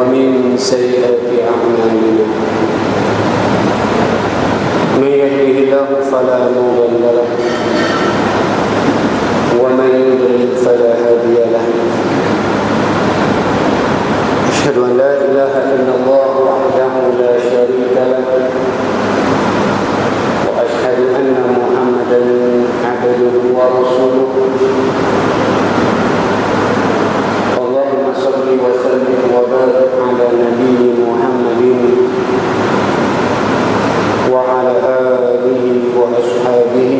ومن سيئات أعمالنا من يهده الله فلا مضل له ومن يضلل فلا هادي له أشهد أن لا إله إلا الله وحده لا شريك له وأشهد أن محمدا عبده ورسوله اللهم صل وسلم وبارك على نبي محمد وعلى آله وأصحابه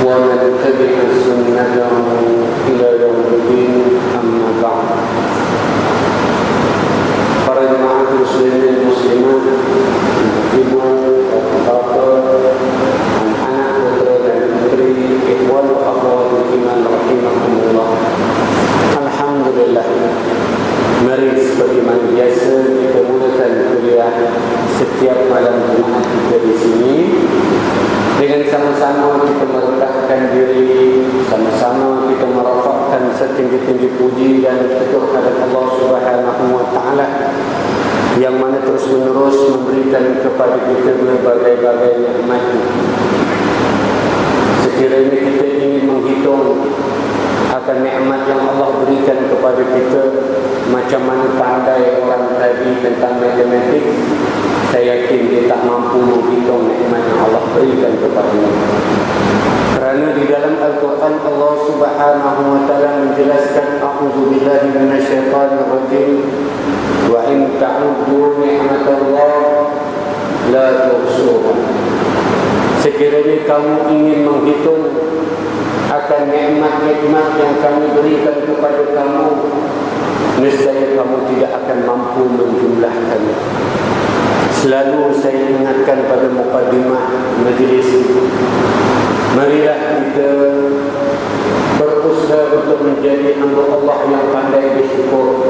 ومن تبع سنته إلى يوم الدين أما بعد. Para jemaah muslimin muslimat, ibu, bapak, anak, putra dan putri, ikhwan wa akhwatul iman rahimahumullah. Alhamdulillah, mari sebagaimana biasa kita mulakan kuliah setiap malam Jumaat kita di sini dengan sama-sama kita merendahkan diri, sama-sama kita merafakkan setinggi-tinggi puji dan syukur kepada Allah Subhanahu wa taala yang mana terus-menerus memberikan kepada kita berbagai-bagai nikmat. Sekiranya kita ingin menghitung akan nikmat yang Allah berikan kepada kita, macam mana pandai orang tadi tentang matematik, saya yakin dia tak mampu menghitung nikmat yang Allah berikan kepada kita. Kerana di dalam Al-Quran Allah Subhanahu wa taala menjelaskan, a'udzubillahi minasyaitonir rajim, wa in ta'uddu ni'matallah la tuhsuha. Sekiranya kamu ingin menghitung akan nikmat-nikmat yang kami berikan kepada kamu, nescaya kamu tidak akan mampu menjumlahkannya. Selalu saya ingatkan pada mukadimah majlis ini, marilah kita berusaha untuk menjadi hamba Allah yang pandai bersyukur.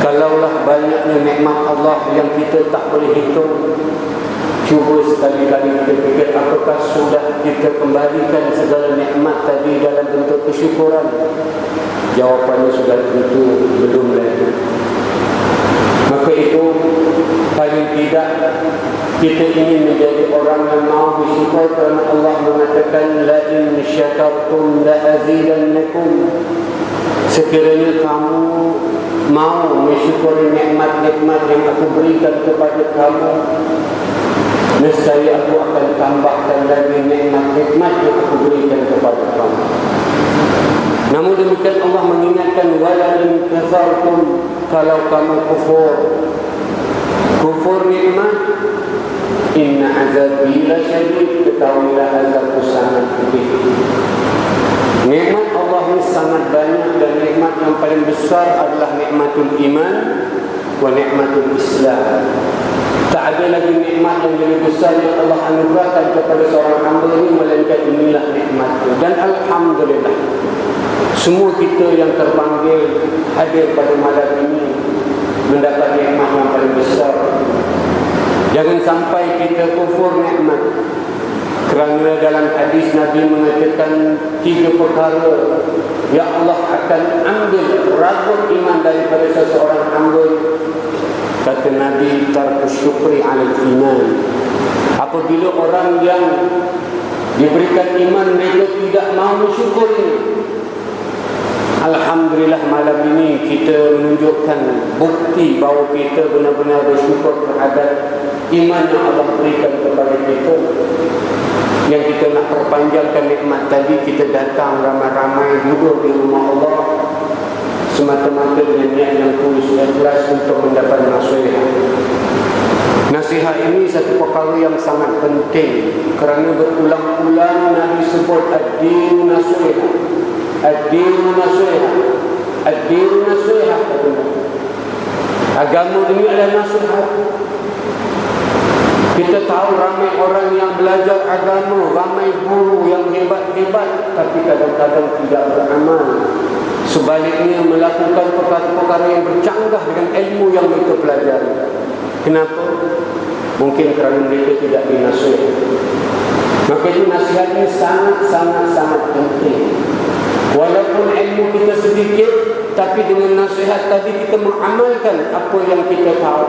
Kalaulah banyaknya nikmat Allah yang kita tak boleh hitung, cuba sekali-kali kita fikir apakah sudah kita kembalikan segala nikmat tadi dalam bentuk kesyukuran. Jawapannya sudah tentu belum lagi. Maka itu paling tidak kita ingin menjadi orang yang mau bersyukur, kerana Allah mengatakan la in syakartum la azidannakum. Sekiranya kamu mau mensyukuri nikmat-nikmat yang aku berikan kepada kamu, nescaya aku akan tambahkan lagi nikmat-nikmat yang aku berikan kepada kamu. Namun demikian Allah mengingatkan, wala in kafartum, kalau kamu kufur nikmat, inna azabi lasyadid, ketahuilah azabku sangat pedih. Nikmat Allah ini sangat banyak, dan nikmat yang paling besar adalah nikmatul iman wa nikmatul Islam. Tak ada lagi nikmat yang lebih besar yang Allah anugerahkan kepada seorang hamba ini melainkan inilah nikmat. Dan alhamdulillah, semua kita yang terpanggil hadir pada malam ini mendapat nikmat yang paling besar. Jangan sampai kita kufur nikmat, kerana dalam hadis Nabi mengatakan 3 perkara yang Allah akan ambil ragut iman daripada seseorang hamba. Kata Nabi, tarkus syukri alal iman. Apabila orang yang diberikan iman mereka tidak mahu mensyukuri. Alhamdulillah, malam ini kita menunjukkan bukti bahawa kita benar-benar bersyukur terhadap iman yang Allah berikan kepada kita. Yang kita nak perpanjangkan nikmat tadi, kita datang ramai-ramai duduk di rumah Allah semata-mata dengan niat yang tulus dan ikhlas untuk mendapat nasihat. Nasihat ini satu perkara yang sangat penting, kerana berulang-ulang Nabi sebut ad-din nasihat, ad-din nasihat, ad-din nasihat. Agama ini adalah nasihat. Kita tahu ramai orang yang belajar agama, ramai guru yang hebat-hebat, tapi kadang-kadang tidak beramal. Sebaliknya melakukan perkara-perkara yang bercanggah dengan ilmu yang mereka pelajari. Kenapa? Mungkin kerana mereka tidak dinasihat. Maka itu nasihat ini sangat penting. Walaupun ilmu kita sedikit, tapi dengan nasihat tadi kita mengamalkan apa yang kita tahu.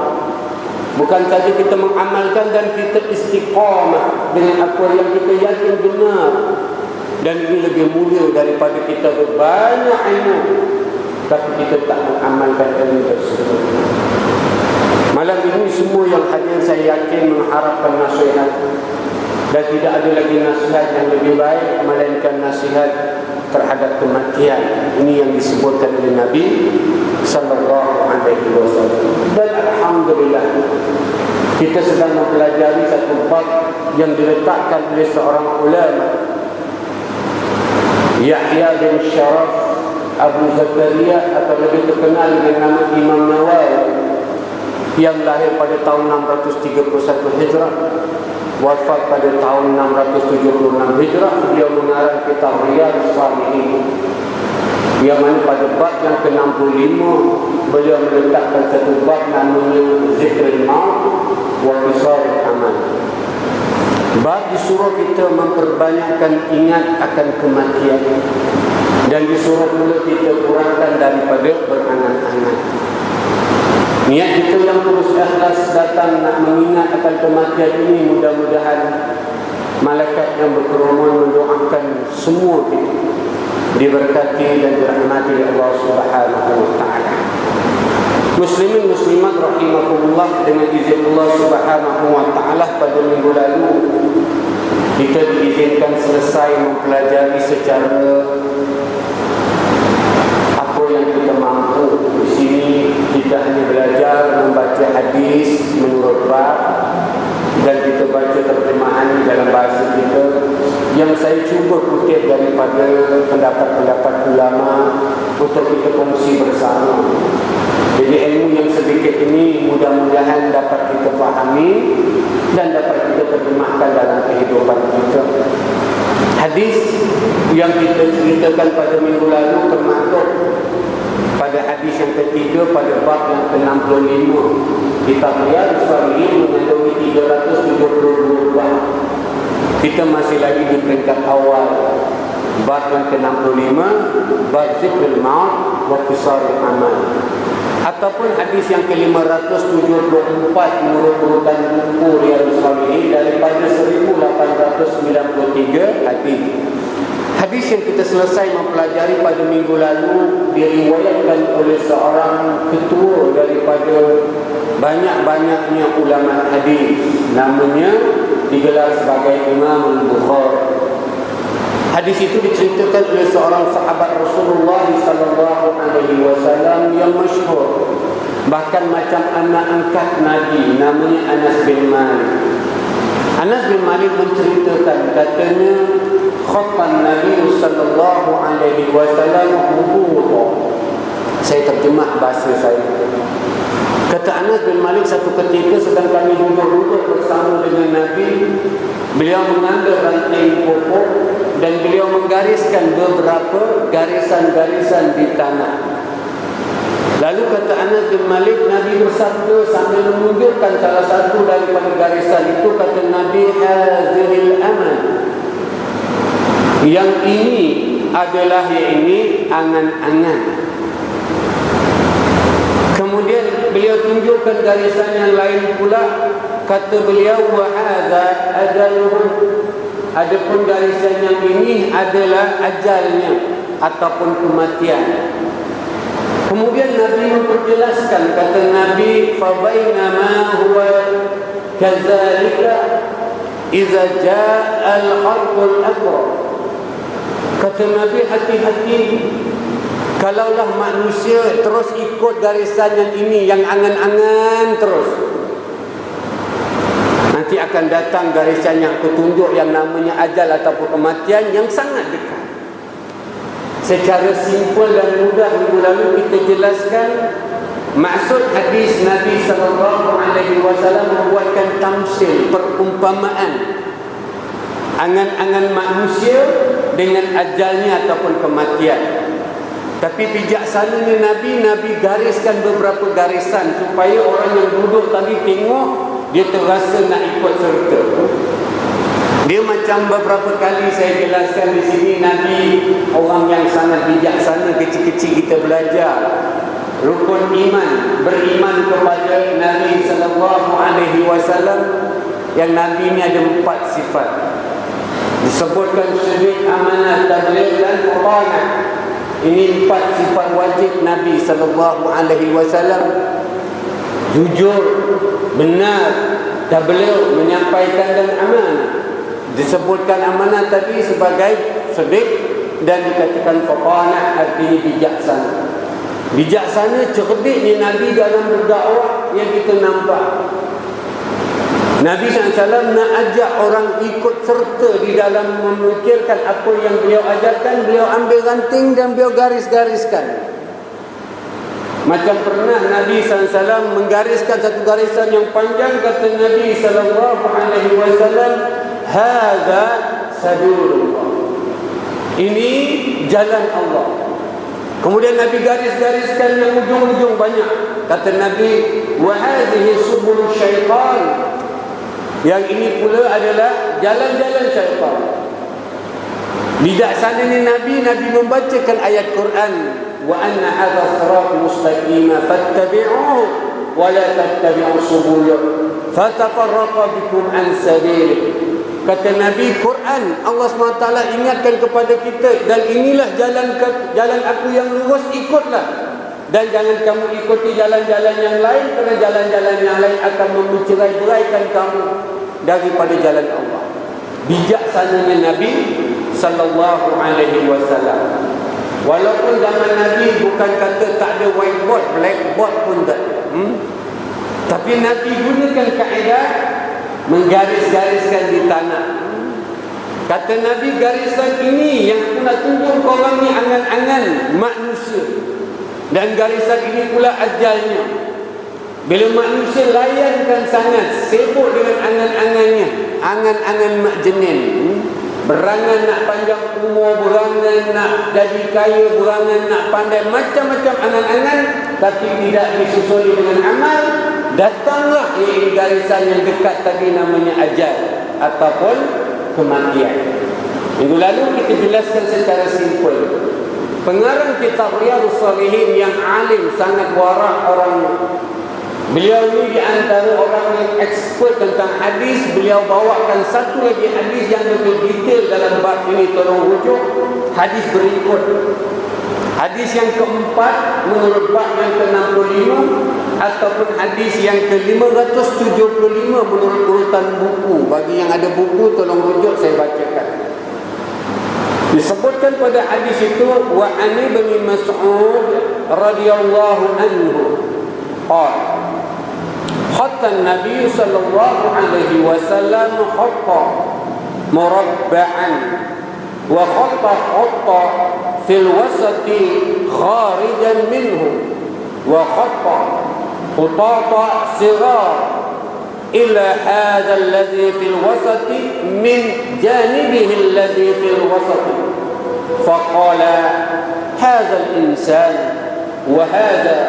Bukan saja kita mengamalkan dan kita istiqamah dengan apa yang kita yakin benar. Dan ini lebih mulia daripada kita berbanyak ilmu tapi kita tak mengamalkan ilmu tersebut. Malam ini semua yang hadir saya yakin mengharapkan nasihat. Dan tidak ada lagi nasihat yang lebih baik melainkan nasihat terhadap kematian. Ini yang disebutkan oleh Nabi sallallahu alaihi wasallam. Dan alhamdulillah kita sedang mempelajari satu bab yang diletakkan oleh seorang ulama, Yahya bin Sharaf Abu Zakaria, atau lebih terkenal dengan nama Imam Nawawi, yang lahir pada tahun 631 Hijrah, wafat pada tahun 676 Hijrah. Dia mengarang kitab Riyadhus Shalihin, yang mana pada bab yang ke-65 beliau meletakkan satu bab namanya Zikrul Maut wa Qisarul Amal. Bab disuruh kita memperbanyakkan ingat akan kematian, dan disuruh pula kita kurangkan daripada berangan-angan. Niat kita yang terus ikhlas datang nak mengingat akan kematian ini, mudah-mudahan malaikat yang berkerumun mendoakan semua kita diberkati dan dirahmati Allah Subhanahu wa taala. Muslimin muslimat rahimakumullah, dengan izin Allah Subhanahu wa taala pada minggu lalu kita diizinkan selesai mempelajari secara apa yang kita mampu. Di sini kita hanya belajar membaca hadis menurut bab, dan kita baca terjemahan dalam bahasa kita yang saya cuba kutip daripada pendapat-pendapat ulama untuk kita kongsi bersama. Jadi ilmu yang sedikit ini mudah-mudahan dapat kita fahami dan dapat kita terjemahkan dalam kehidupan kita. Hadis yang kita ceritakan pada minggu lalu termasuk pada hadis yang ketiga pada bab yang ke-65. Kitab Riyadhus Shalihin mengandungi 372 bab. Kita masih lagi di peringkat awal, bab yang ke-65, bab Zikrul Maut wa Qisarul Amal, ataupun hadis yang ke-574 menurut urutan buku Riyadhus Shalihin daripada 1893 hadis. Hadis yang kita selesai mempelajari pada minggu lalu diriwayatkan oleh seorang ketua daripada banyak-banyaknya ulama hadis, namanya digelar sebagai Imam Al-Bukhari. Hadis itu diceritakan oleh seorang sahabat Rasulullah sallallahu alaihi wasallam yang masyhur, bahkan macam anak angkat Nabi, namanya Anas bin Malik. Anas bin Malik menceritakan, katanya khattan Nabi sallallahu alaihi wasallam hubub. Saya terjemah bahasa saya. Kata Anas bin Malik, satu ketika sedang kami duduk-duduk bersama dengan Nabi, beliau mengambil ranting pokok dan beliau menggariskan beberapa garisan-garisan di tanah. Lalu kata Anas bin Malik, Nabi bersabda sambil menunjukkan salah satu daripada garisan itu, kata Nabi, haziril aman, yang ini adalah ini angan-angan. Kemudian beliau tunjukkan garisan yang lain pula, kata beliau, wa hadza ajaluhum, adapun garisan yang ini adalah ajalnya ataupun kematian. Kemudian Nabi memperjelaskan, kata Nabi, fa bainama huwa kadzalika idza jaa al-harqul akbar. Kata Nabi, hati-hati kalaulah manusia terus ikut garisan yang ini, yang angan-angan terus, nanti akan datang garisan yang petunjuk yang namanya ajal ataupun kematian yang sangat dekat. Secara simpel dan mudah minggu lalu kita jelaskan maksud hadis Nabi sallallahu alaihi wasallam membuatkan tamsil, perumpamaan angan-angan manusia dengan ajalnya ataupun kematian. Tapi bijaksananya Nabi gariskan beberapa garisan supaya orang yang duduk tadi tengok, dia terasa nak ikut serta. Dia macam beberapa kali saya jelaskan di sini, Nabi orang yang sangat bijaksana. Kecil-kecil kita belajar rukun iman, beriman kepada Nabi sallallahu alaihi wasallam. Yang Nabi ni ada 4 sifat. Disebutkan sidq, amanah, tabligh dan furqanah. Ini 4 sifat wajib Nabi sallallahu alaihi wasallam. Jujur, benar, tabligh, menyampaikan, dan amanah. Disebutkan amanah tadi sebagai sidq dan dikatakan furqanah, artinya bijaksana. Bijaksana, cerdiknya Nabi dalam berdakwah yang kita nampak. Nabi SAW nak ajak orang ikut serta di dalam memikirkan apa yang beliau ajarkan. Beliau ambil ranting dan beliau garis-gariskan. Macam pernah Nabi SAW menggariskan satu garisan yang panjang. Kata Nabi SAW, "Hadza sabilullah." Ini jalan Allah. Kemudian Nabi garis-gariskan yang ujung-ujung banyak. Kata Nabi, "Wa hadhihi subul syaitan." Yang ini pula adalah jalan-jalan syaitan. Bijaksananya Nabi membacakan ayat Quran, "Wa anna hadha sirat mustaqima fattabi'uhu wa la tattabi'u subul fatafarraqa bikum an sabilihi." Kata Nabi, Quran Allah SWT ingatkan kepada kita, dan inilah jalan aku yang lurus, ikutlah. Dan jangan kamu ikuti jalan-jalan yang lain, kerana jalan-jalan yang lain akan mencerai-beraikan kamu daripada jalan Allah. Bijaksananya Nabi sallallahu alaihi wasallam. Walaupun zaman Nabi bukan kata tak ada whiteboard, blackboard pun tak ada. Tapi Nabi gunakan kaedah menggaris-gariskan di tanah. Kata Nabi, garisan ini yang aku nak tunjuk korang ni angan-angan manusia. Dan garisan ini pula ajalnya. Bila manusia layankan sangat, sibuk dengan angan-angannya, angan-angan mak jenin, berangan nak panjang umur, berangan nak jadi kaya, berangan nak pandai, macam-macam angan-angan, tapi tidak disusuli dengan amal, datanglah ini garisan yang dekat tadi, namanya ajal ataupun kematian. Minggu lalu kita jelaskan secara simpul. Pengarang kitab Riyadhus Shalihin yang alim, sangat warak orang. Beliau ni di antara orang yang expert tentang hadis. Beliau bawakan satu lagi hadis yang lebih detail dalam bab ini. Tolong rujuk hadis berikut. Hadis yang keempat menurut bab yang ke-65, ataupun hadis yang ke-575 menurut urutan buku. Bagi yang ada buku, tolong rujuk, saya bacakan. Disebutkan pada hadis itu, wa an ibn Mas'ud radhiyallahu anhu qala khatta an-nabiy sallallahu alaihi wasallam khatta murabba'an wa khatta fil wasati kharijan minhu wa khatta khutata sighar ila hadha alladhi fil wasati min janibihi alladhi fil wasati faqala hadha al-insan wa hadha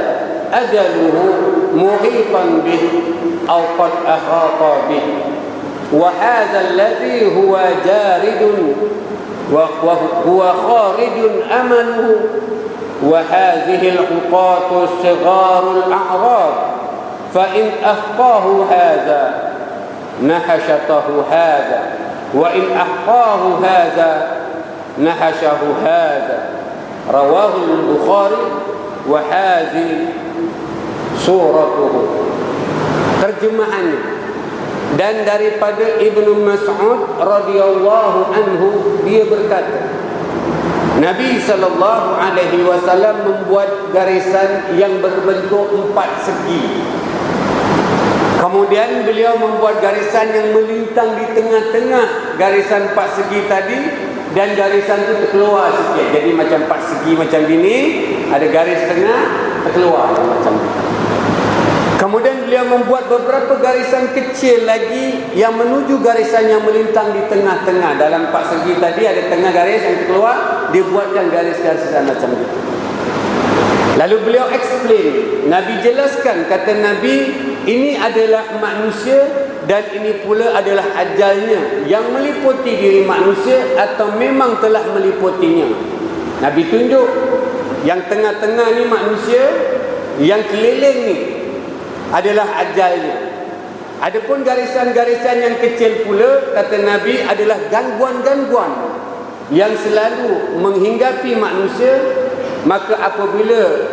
ajaluhu محيطا به أو قد أحاط به وهذا الذي هو جارد وهو خارج أمله وهذه الخطاة الصغار الأعراض فإن أخطاه هذا نحشته هذا وإن أخطاه هذا نحشه هذا رواه البخاري وهذه suratuhu. Terjemahannya, dan daripada Ibnu Mas'ud radhiyallahu anhu, dia berkata, Nabi sallallahu alaihi wasallam membuat garisan yang berbentuk 4 segi. Kemudian beliau membuat garisan yang melintang di tengah-tengah garisan 4 segi tadi, dan garisan itu terkeluar sikit. Jadi macam 4 segi macam gini, ada garis tengah terkeluar macam ni. Kemudian beliau membuat beberapa garisan kecil lagi yang menuju garisan yang melintang di tengah-tengah. Dalam 4 segi tadi ada tengah garis yang keluar, dia buatkan garis-garisan macam itu. Lalu beliau explain, Nabi jelaskan, kata Nabi, ini adalah manusia dan ini pula adalah ajalnya yang meliputi diri manusia atau memang telah meliputinya. Nabi tunjuk yang tengah-tengah ni manusia, yang keliling ni adalah ajalnya. Adapun garisan-garisan yang kecil pula, kata Nabi, adalah gangguan-gangguan yang selalu menghinggapi manusia. Maka apabila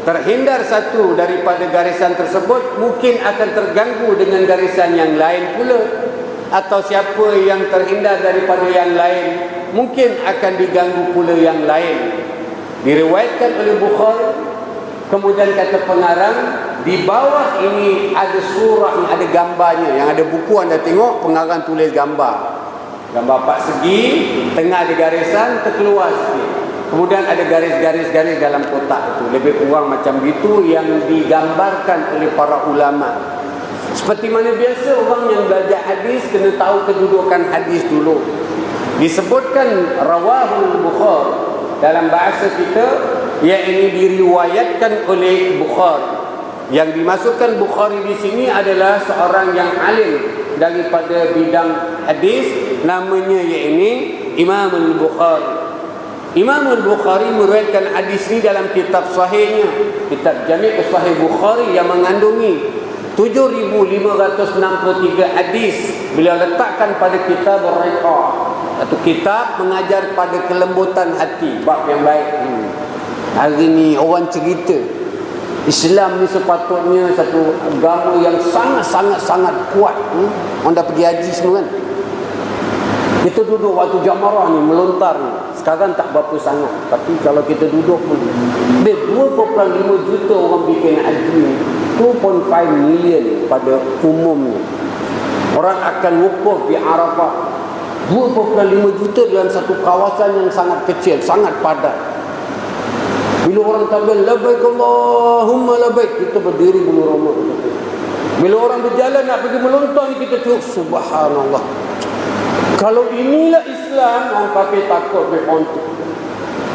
terhindar satu daripada garisan tersebut, mungkin akan terganggu dengan garisan yang lain pula. Atau siapa yang terhindar daripada yang lain, mungkin akan diganggu pula yang lain. Diriwayatkan oleh Bukhari. Kemudian kata pengarang, di bawah ini ada surah ni, ada gambarnya. Yang ada buku anda tengok, pengarang tulis gambar. Gambar 4 segi, tengah ada garisan, terkeluar sikit. Kemudian ada garis-garis dalam kotak itu. Lebih kurang macam itu yang digambarkan oleh para ulama. Seperti mana biasa orang yang belajar hadis kena tahu kedudukan hadis dulu. Disebutkan rawahul Bukhari dalam bahasa kita, iaitu diriwayatkan oleh Bukhari. Yang dimasukkan Bukhari di sini adalah seorang yang alim daripada bidang hadis, namanya iaitu Imam Al-Bukhari. Imam Al-Bukhari meriwayatkan hadis ini dalam kitab sahihnya, kitab Jami' Sahih Bukhari, yang mengandungi 7,563 hadis. Beliau letakkan pada kitab Ar-Riqa, atau kitab mengajar pada kelembutan hati, bab yang baik. Hari ni orang cerita Islam ni sepatutnya satu agama yang sangat kuat. Orang dah pergi haji semua kan. Kita duduk waktu jamarah ni, melontar ni, sekarang tak berapa sangat. Tapi kalau kita duduk pun 2.5 juta orang bikin haji ni, 2.5 million pada umumnya. Orang akan wukuf di Arafah, 2.5 juta dalam satu kawasan yang sangat kecil, sangat padat. Bila orang takbir labbaik Allahumma labbaik, kita berdiri bulu roma. Bila orang berjalan nak pergi melontar ni, kita tengok subhanallah. Kalau inilah Islam, orang kafir takut berkontak.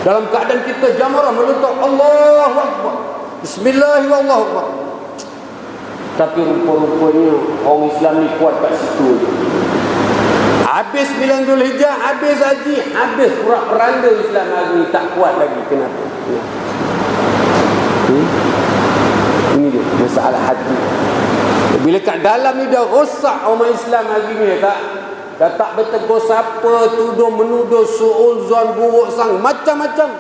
Dalam keadaan kita jamarah melontar Allahu Akbar, Bismillahirrahmanirrahim. Tapi rupa-rupanya orang Islam ni kuat kat situ. Habis 9 Zulhijjah, habis haji, habis peranda Islam hari ni tak kuat lagi. Kenapa? Ini dia masalah hati. Bila kat dalam ni dah rosak umat Islam hari ni, dah tak bertegur siapa, tuduh menuduh, suuzon, buruk sang, macam-macam.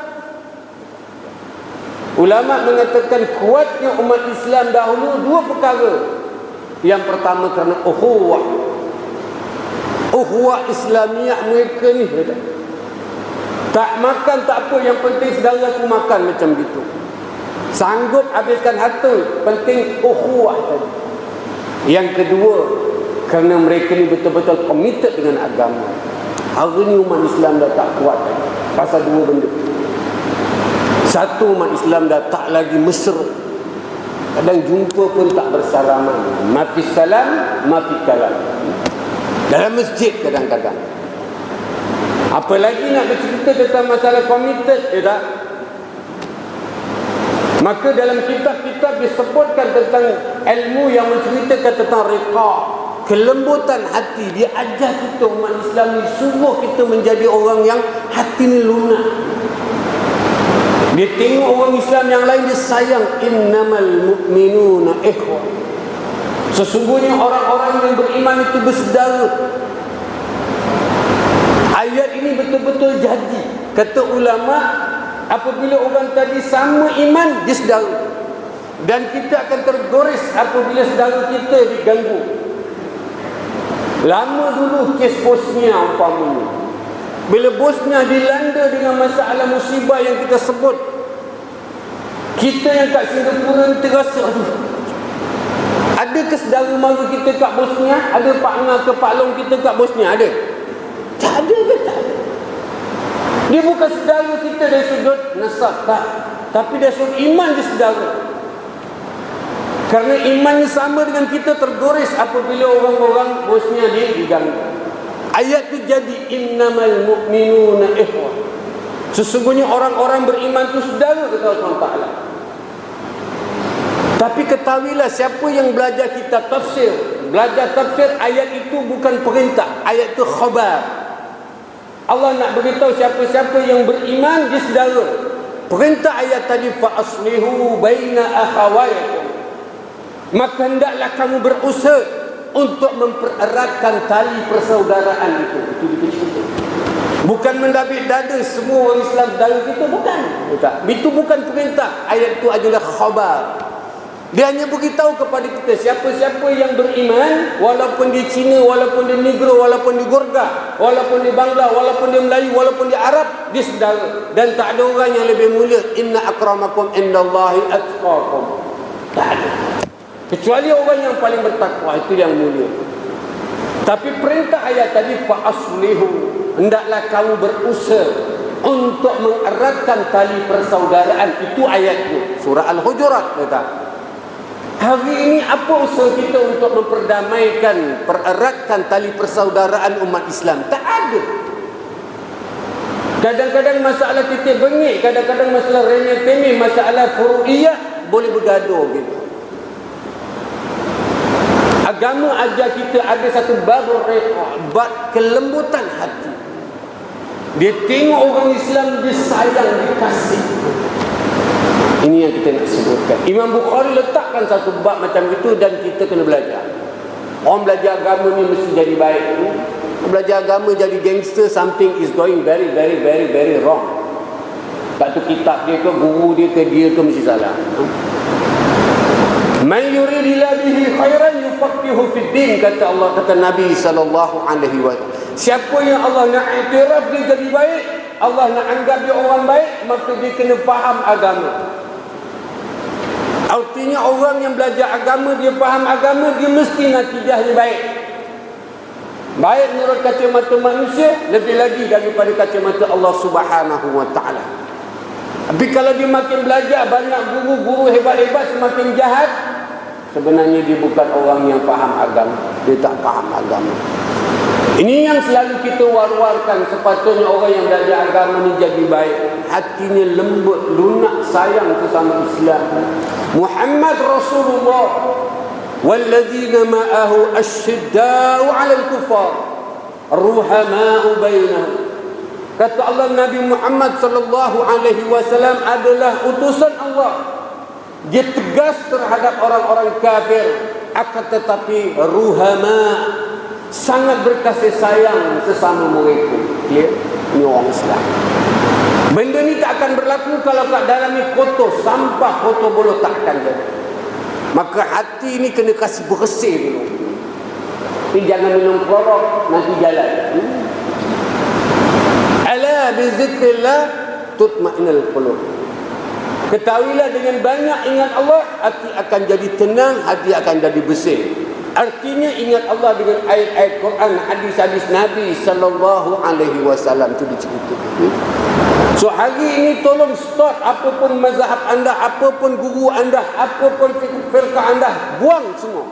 Ulama mengatakan kuatnya umat Islam dahulu dua perkara. Yang pertama kerana ukhuwah Islamiyah mereka ni tak makan tak apa, yang penting saudara aku makan, macam gitu. Sanggup habiskan harta, penting ukhuwah tadi. Yang kedua, kerana mereka ni betul-betul committed dengan agama. Hari ni umat Islam dah tak kuat lagi pasal dua benda. Satu, umat Islam dah tak lagi mesra. Kadang jumpa pun tak bersalaman. Mafi salam, mafi kalam. Dalam masjid kadang-kadang. Apalagi nak bercerita tentang masalah committed, tak? Maka dalam kitab-kitab disebutkan tentang ilmu yang menceritakan tentang riqa, kelembutan hati. Dia ajar kita umat Islam ni, suruh kita menjadi orang yang hati ni lunak. Dia tengok orang Islam yang lain, dia sayang. Innamal mu'minuna ikhwah. Sesungguhnya orang-orang yang beriman itu bersaudara. Ayat ini betul-betul jadi. Kata ulama, apabila orang tadi sama iman, dia saudara. Dan kita akan tergores apabila saudara kita diganggu. Lama dulu kes Bosnia umpamanya. Bila Bosnia dilanda dengan masalah musibah yang kita sebut, kita yang kat Singapura terasa, aduh, ada ke saudara mara kita kat Bosnia? Ada partner ke Pak Long kita kat Bosnia? Ada? Tak ada ke? Tak ada. Dia bukan saudara kita dari sudut nasab, tak. Tapi dari sudut iman dia saudara. Kerana imannya sama dengan kita, tergores apabila orang-orang Bosnia dia diganggu. Ayat itu jadi innamal mu'minuna ikhwah. Sesungguhnya orang-orang beriman itu saudara, kata Allah Taala. Tapi ketahuilah, siapa yang belajar kitab tafsir, belajar tafsir, ayat itu bukan perintah, ayat itu khabar. Allah nak beritahu siapa-siapa yang beriman dia saudara. Perintah ayat tadi, fa aslihu baina akhawaykum, maka hendaklah kamu berusaha untuk mempereratkan tali persaudaraan itu. Itu dikecilkan. Bukan mendabik dada semua orang Islam saudara kita, bukan. Itu bukan perintah. Ayat itu adalah khabar. Dia hanya beritahu kepada kita, siapa-siapa yang beriman, walaupun di Cina, walaupun di Negro, walaupun di Gurga, walaupun di Bangla, walaupun di Melayu, walaupun di Arab, dia saudara. Dan tak ada orang yang lebih mulia. Inna akramakum indallahi atqakum. Tak ada. Kecuali orang yang paling bertakwa, itu yang mulia. Tapi perintah ayat tadi, fa aslihu, hendaklah kamu berusaha untuk mengeratkan tali persaudaraan. Itu ayatnya, surah Al-Hujurat kata. Hari ini apa usaha kita untuk memperdamaikan, pereratkan tali persaudaraan umat Islam? Tak ada. Kadang-kadang masalah titik bengik, kadang-kadang masalah remeh-temeh, masalah furu'iyah boleh bergaduh gitu. Agama ajar kita ada satu bab kelembutan hati. Dia tengok orang Islam, dia sayang, dia kasih. Ini yang kita nak sebutkan. Imam Bukhari letakkan satu bab macam itu dan kita kena belajar. Orang belajar agama ni mesti jadi baik. Belajar agama jadi gangster, something is going very, very, very, very wrong. Tak tu kitab dia ke, guru dia ke, dia ke mesti salah. Man yuridillahu bihi khairan yufaqihu fid din, kata Allah, kata Nabi sallallahu alaihi wasallam. Siapa yang Allah nak iktiraf dia jadi baik, Allah nak anggap dia orang baik, maka dia kena faham agama. Artinya orang yang belajar agama, dia faham agama, dia mesti natijahnya baik. Baik menurut kacamata manusia, lebih lagi daripada kacamata Allah Subhanahu wa taala. Tapi kalau dia makin belajar, banyak guru-guru hebat-hebat semakin jahat, sebenarnya dia bukan orang yang faham agama. Dia tak faham agama. Ini yang selalu kita war-warkan. Sepatutnya orang yang belajar agama ni jadi baik, hatinya lembut, lunak, sayang sesama Islam. Muhammad Rasulullah walladzina ma'ahu asyidda'u 'alal kufar ruhama'u bainahum. Kata Allah, Nabi Muhammad sallallahu alaihi wasallam adalah utusan Allah. Dia tegas terhadap orang-orang kafir, akan tetapi ruhama, sangat berkasih sayang sesama mereka. Ya, ini orang Islam. Benda ni tak akan berlaku kalau kat dalam ni kotor, sampah, kotor boloh tak akan jadi. Maka hati ni kena kasih bersih dulu. Ni jangan minum klorok, nanti jalan. Ala bi zikrillah tutma'innul qulub. Ketahuilah, dengan banyak ingat Allah, hati akan jadi tenang, hati akan jadi bersih. Artinya ingat Allah dengan ayat-ayat Quran, hadis-hadis Nabi sallallahu alaihi wasallam itu diceritakan. So hari ini tolong stop, apapun mazhab anda, apapun guru anda, apapun firqah anda, buang semua.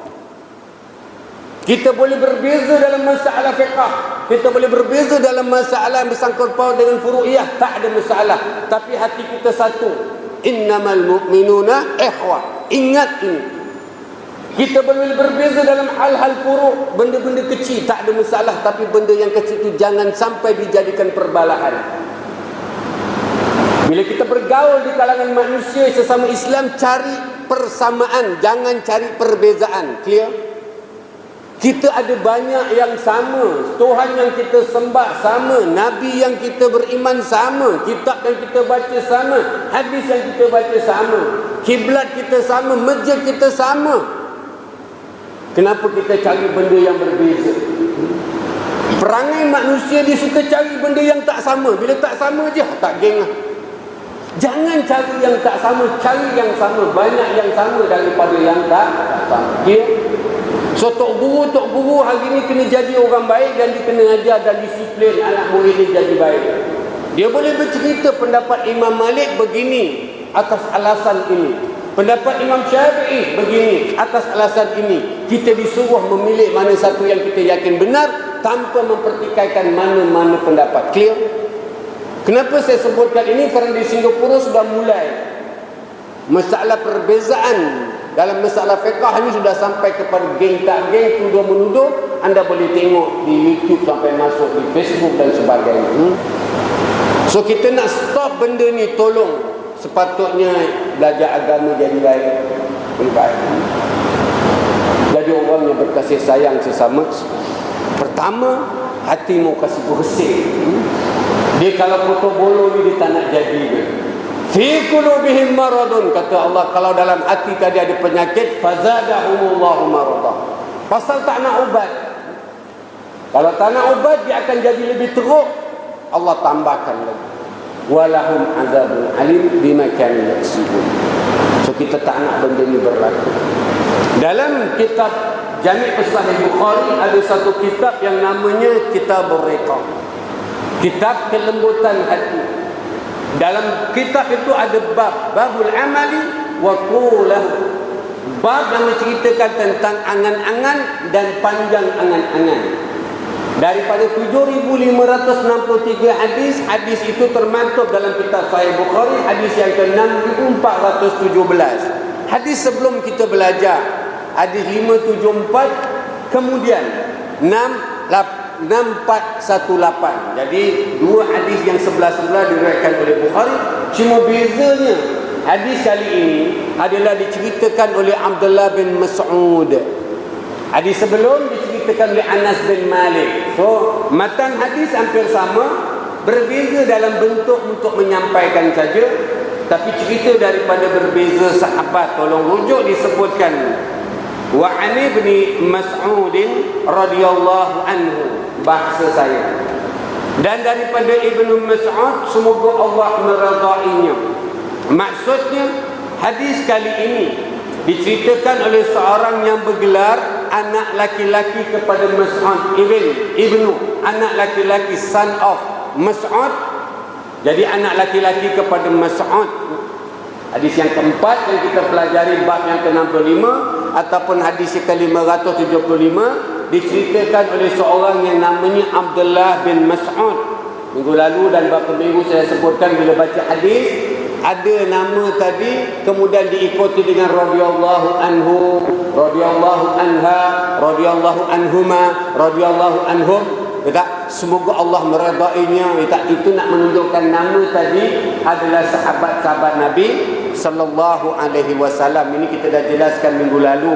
Kita boleh berbeza dalam masalah fiqh, kita boleh berbeza dalam masalah yang bersangkut paut dengan furu'iyah, tak ada masalah. Tapi hati kita satu. Innamal mu'minuna ikhwah. Ingat ini. Kita boleh berbeza dalam hal-hal furu', benda-benda kecil, tak ada masalah. Tapi benda yang kecil itu jangan sampai dijadikan perbalahan. Bila kita bergaul di kalangan manusia sesama Islam, cari persamaan, jangan cari perbezaan. Clear? Kita ada banyak yang sama. Tuhan yang kita sembah sama, Nabi yang kita beriman sama, kitab yang kita baca sama, hadis yang kita baca sama, kiblat kita sama, masjid kita sama. Kenapa kita cari benda yang berbeza? Perangai manusia dia suka cari benda yang tak sama. Bila tak sama je, tak geng lah. Jangan cari yang tak sama, cari yang sama. Banyak yang sama daripada yang tak sama. Okay? So tok guru hari ni kena jadi orang baik, dan dia kena ajar dan disiplin anak murid dia jadi baik. Dia boleh bercerita pendapat Imam Malik begini atas alasan ini, pendapat Imam Syafi'i begini atas alasan ini. Kita disuruh memilih mana satu yang kita yakin benar tanpa mempertikaikan mana-mana pendapat. Clear? Kenapa saya sebutkan ini? Kerana di Singapura sudah mulai masalah perbezaan Dalam masalah fiqah ini sudah sampai kepada geng tak geng, tuduh menuduh. Anda boleh tengok di YouTube sampai masuk di Facebook dan sebagainya. So kita nak stop benda ni, tolong. Sepatutnya belajar agama jadi baik. Jadi orang yang berkasih sayang sesama. Pertama, hati mau kasih bersih. Dia kalau kotor bolo ni dia tak nak jadi. Fi qulubihim maradun, kata Allah, kalau dalam hati tadi ada penyakit, fazadahumullahu marada. Pasal tak nak ubat. Kalau tak nak ubat, dia akan jadi lebih teruk. Allah tambahkan lagi. Walahum azabun alim bima kanu yaksibun. So kita tak nak benda ni berlaku. Dalam kitab Jami' Sahih Bukhari ada satu kitab yang namanya Kitabur Riqaq. Kitab kelembutan hati. Dalam kitab itu ada babul amali wa qulahu. Bab yang menceritakan tentang angan-angan dan panjang angan-angan. Daripada 7,563 hadis itu termaktub dalam kitab Sahih Bukhari, hadis yang ke-6,417. Hadis sebelum kita belajar hadis 574, kemudian 6418. Jadi dua hadis yang sebelah-sebelah diriwayatkan oleh Bukhari. Cuma bezanya hadis kali ini adalah diceritakan oleh Abdullah bin Mas'ud. Hadis sebelum diceritakan oleh Anas bin Malik. So matan hadis hampir sama, berbeza dalam bentuk untuk menyampaikan saja, tapi cerita daripada berbeza sahabat. Tolong rujuk disebutkan wa ani bin Mas'ud radhiyallahu anhu, bahasa saya. Dan daripada Ibnu Mas'ud, semoga Allah meridainya. Maksudnya hadis kali ini diceritakan oleh seorang yang bergelar anak laki-laki kepada Mas'ud ibnu anak laki-laki, son of Mas'ud. Jadi anak laki-laki kepada Mas'ud. Hadis yang keempat yang kita pelajari, bab yang ke-65 ataupun hadis yang ke-575, diceritakan oleh seorang yang namanya Abdullah bin Mas'ud. Minggu lalu dan beberapa minggu saya sebutkan, bila baca hadis ada nama tadi kemudian diikuti dengan radhiyallahu anhu, radhiyallahu anha, radhiyallahu anhuma, radhiyallahu anhum. Tak, semoga Allah meridainya. Tak, itu nak menunjukkan nama tadi adalah sahabat-sahabat Nabi sallallahu alaihi wasallam. Ini kita dah jelaskan minggu lalu.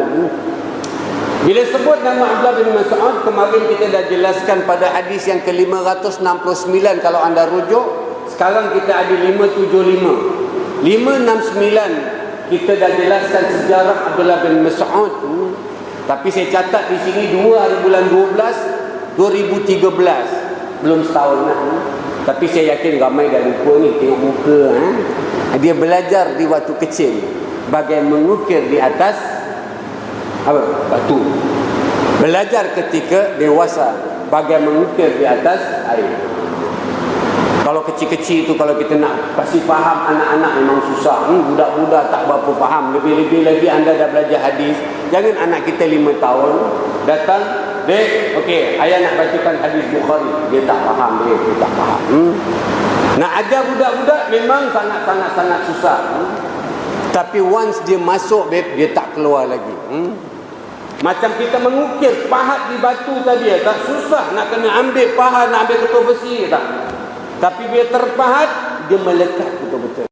Bila sebut nama Abdullah bin Mas'ud, kemarin kita dah jelaskan pada hadis yang ke-569 kalau anda rujuk. Sekarang kita ada 575. 569 kita dah jelaskan sejarah Abdullah bin Mas'ud. Tapi saya catat di sini 2 hari bulan 12 2013. Belum setahun lah. Tapi saya yakin ramai dah lupa ni, tengok muka. Dia belajar di waktu kecil bagaimana mengukir di atas batu. Belajar ketika dewasa bagaimana mengukir di atas air. Kalau kecil-kecil itu, kalau kita nak kasih faham anak-anak memang susah. Budak-budak tak berapa faham. Lebih-lebih lagi anda dah belajar hadis. Jangan anak kita 5 tahun datang, "Dek, okey, ayah nak bacakan hadis Bukhari." Dia tak faham, dia tak faham. Nak ajar budak-budak memang sangat-sangat susah. Tapi once dia masuk, dia tak keluar lagi. Macam kita mengukir pahat di batu tadi, tak susah nak kena ambil pahat, nak ambil ketul besi, tak. Tapi bila terpahat, dia melekat betul-betul.